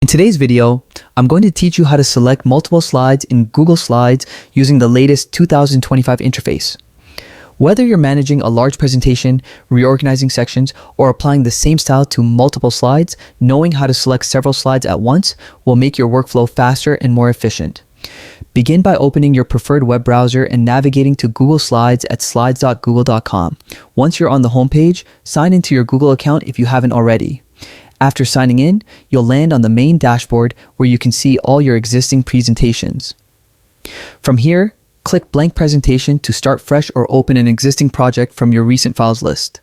In today's video, I'm going to teach you how to select multiple slides in Google Slides using the latest 2025 interface. Whether you're managing a large presentation, reorganizing sections, or applying the same style to multiple slides, knowing how to select several slides at once will make your workflow faster and more efficient. Begin by opening your preferred web browser and navigating to Google Slides at slides.google.com. Once you're on the homepage, sign into your Google account if you haven't already. After signing in, you'll land on the main dashboard where you can see all your existing presentations. From here, click Blank Presentation to start fresh or open an existing project from your recent files list.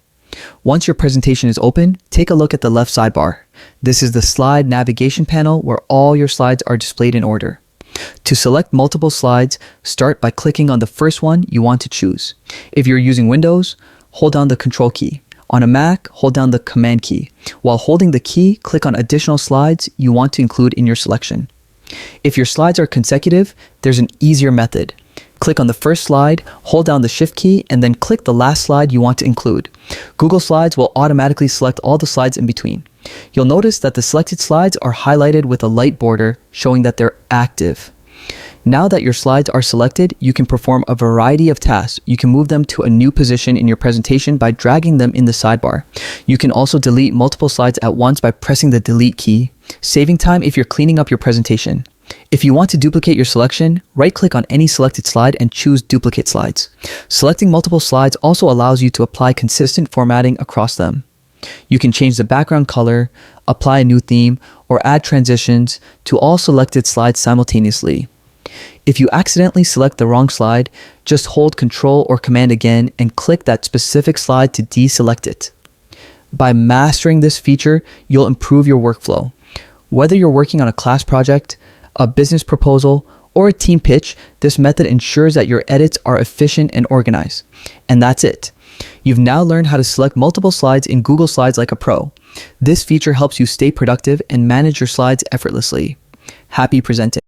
Once your presentation is open, take a look at the left sidebar. This is the slide navigation panel where all your slides are displayed in order. To select multiple slides, start by clicking on the first one you want to choose. If you're using Windows, hold down the Control key. On a Mac, hold down the Command key. While holding the key, click on additional slides you want to include in your selection. If your slides are consecutive, there's an easier method. Click on the first slide, hold down the Shift key, and then click the last slide you want to include. Google Slides will automatically select all the slides in between. You'll notice that the selected slides are highlighted with a light border showing that they're active. Now that your slides are selected, you can perform a variety of tasks. You can move them to a new position in your presentation by dragging them in the sidebar. You can also delete multiple slides at once by pressing the Delete key, saving time if you're cleaning up your presentation. If you want to duplicate your selection, right-click on any selected slide and choose Duplicate Slides. Selecting multiple slides also allows you to apply consistent formatting across them. You can change the background color, apply a new theme, or add transitions to all selected slides simultaneously. If you accidentally select the wrong slide, just hold Control or Command again and click that specific slide to deselect it. By mastering this feature, you'll improve your workflow. Whether you're working on a class project, a business proposal, or a team pitch, this method ensures that your edits are efficient and organized. And that's it. You've now learned how to select multiple slides in Google Slides like a pro. This feature helps you stay productive and manage your slides effortlessly. Happy presenting.